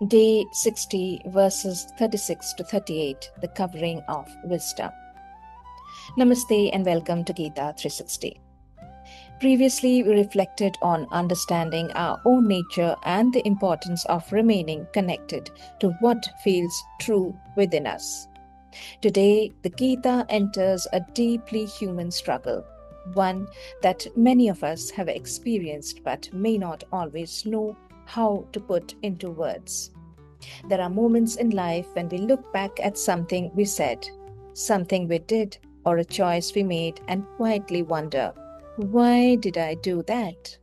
Day 60, verses 36 to 38, the covering of wisdom. Namaste and welcome to Gita 360. Previously, we reflected on understanding our own nature and the importance of remaining connected to what feels true within us. Today, the Gita enters a deeply human struggle, one that many of us have experienced but may not always know how to put into words. There are moments in life when we look back at something we said, something we did, or a choice we made and quietly wonder, why did I do that?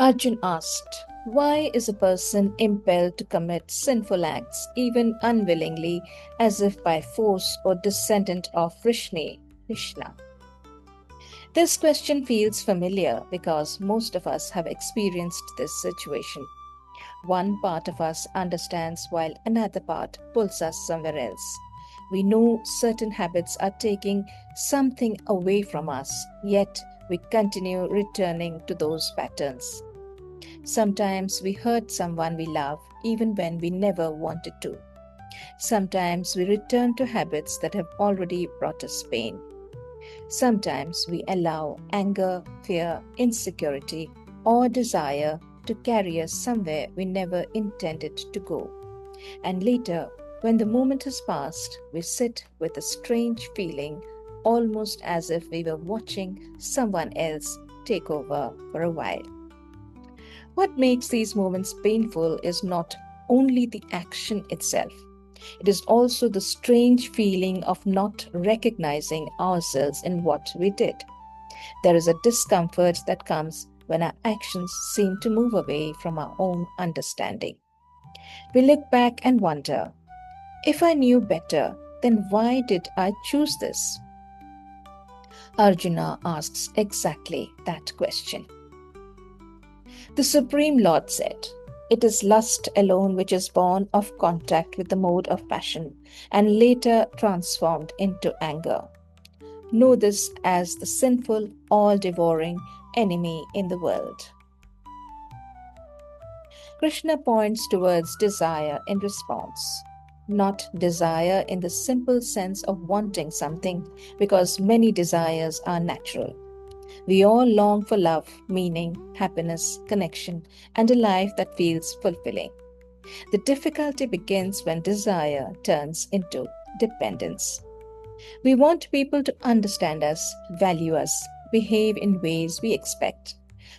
Arjun asked, why is a person impelled to commit sinful acts, even unwillingly, as if by force or descendant of Krishna? This question feels familiar because most of us have experienced this situation. One part of us understands while another part pulls us somewhere else. We know certain habits are taking something away from us, yet we continue returning to those patterns. Sometimes we hurt someone we love even when we never wanted to. Sometimes we return to habits that have already brought us pain. Sometimes we allow anger, fear, insecurity, or desire to carry us somewhere we never intended to go. And later, when the moment has passed, we sit with a strange feeling, almost as if we were watching someone else take over for a while. What makes these moments painful is not only the action itself, it is also the strange feeling of not recognizing ourselves in what we did. There is a discomfort that comes when our actions seem to move away from our own understanding. We look back and wonder, if I knew better, then why did I choose this? Arjuna asks exactly that question. The Supreme Lord said, it is lust alone which is born of contact with the mode of passion and later transformed into anger. Know this as the sinful, all-devouring enemy in the world. Krishna points towards desire in response, not desire in the simple sense of wanting something, because many desires are natural. We all long for love, meaning, happiness, connection, and a life that feels fulfilling. The difficulty begins when desire turns into dependence. We want people to understand us, value us, behave in ways we expect.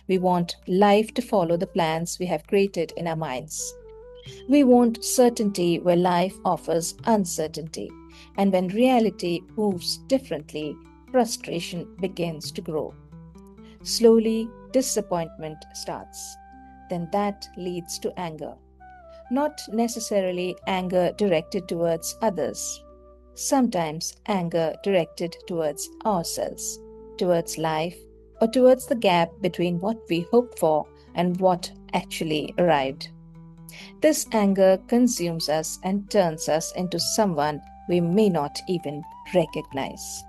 We want life to follow the plans we have created in our minds. We want certainty where life offers uncertainty. And when reality moves differently, frustration begins to grow. Slowly, disappointment starts. Then that leads to anger. Not necessarily anger directed towards others. Sometimes anger directed towards ourselves, towards life, or towards the gap between what we hoped for and what actually arrived. This anger consumes us and turns us into someone we may not even recognize.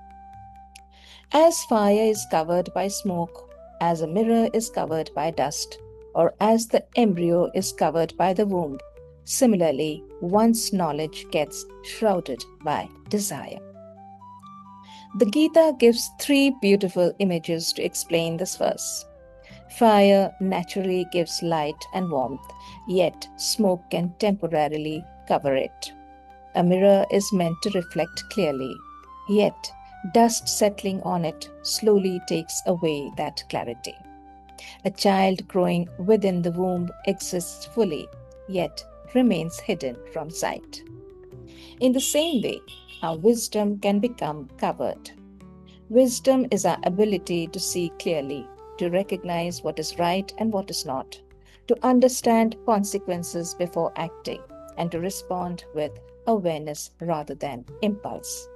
As fire is covered by smoke, as a mirror is covered by dust, or as the embryo is covered by the womb, similarly, one's knowledge gets shrouded by desire. The Gita gives three beautiful images to explain this verse. Fire naturally gives light and warmth, yet smoke can temporarily cover it. A mirror is meant to reflect clearly, yet dust settling on it slowly takes away that clarity. A child growing within the womb exists fully, yet remains hidden from sight. In the same way, our wisdom can become covered. Wisdom is our ability to see clearly, to recognize what is right and what is not, to understand consequences before acting, and to respond with awareness rather than impulse.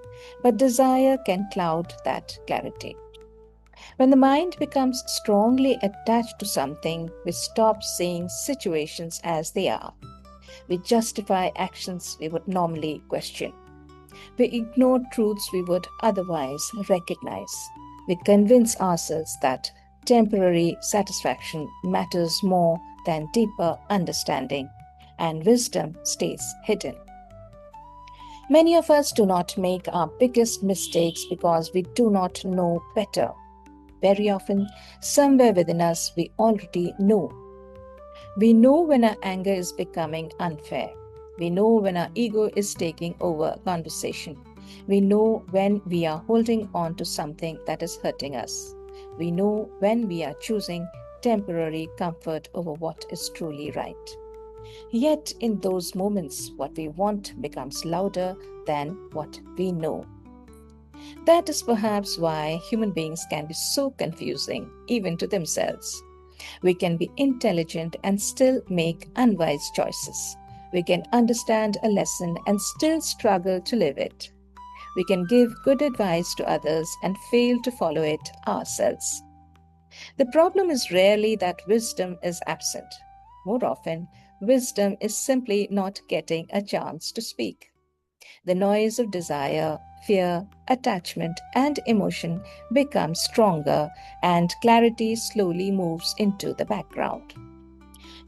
But desire can cloud that clarity. When the mind becomes strongly attached to something, we stop seeing situations as they are. We justify actions we would normally question. We ignore truths we would otherwise recognize. We convince ourselves that temporary satisfaction matters more than deeper understanding, and wisdom stays hidden. Many of us do not make our biggest mistakes because we do not know better. Very often, somewhere within us, we already know. We know when our anger is becoming unfair. We know when our ego is taking over conversation. We know when we are holding on to something that is hurting us. We know when we are choosing temporary comfort over what is truly right. Yet, in those moments, what we want becomes louder than what we know. That is perhaps why human beings can be so confusing, even to themselves. We can be intelligent and still make unwise choices. We can understand a lesson and still struggle to live it. We can give good advice to others and fail to follow it ourselves. The problem is rarely that wisdom is absent. More often, wisdom is simply not getting a chance to speak. The noise of desire, fear, attachment, and emotion becomes stronger, and clarity slowly moves into the background.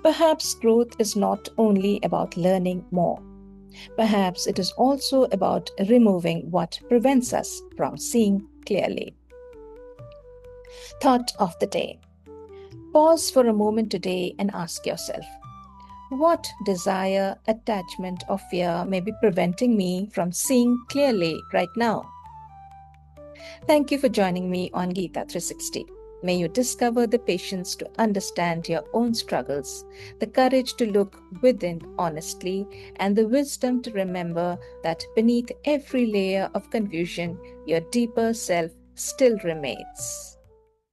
Perhaps growth is not only about learning more. Perhaps it is also about removing what prevents us from seeing clearly. Thought of the day. Pause for a moment today and ask yourself, what desire, attachment, or fear may be preventing me from seeing clearly right now? Thank you for joining me on Geeta 360. May you discover the patience to understand your own struggles, the courage to look within honestly, and the wisdom to remember that beneath every layer of confusion, your deeper self still remains.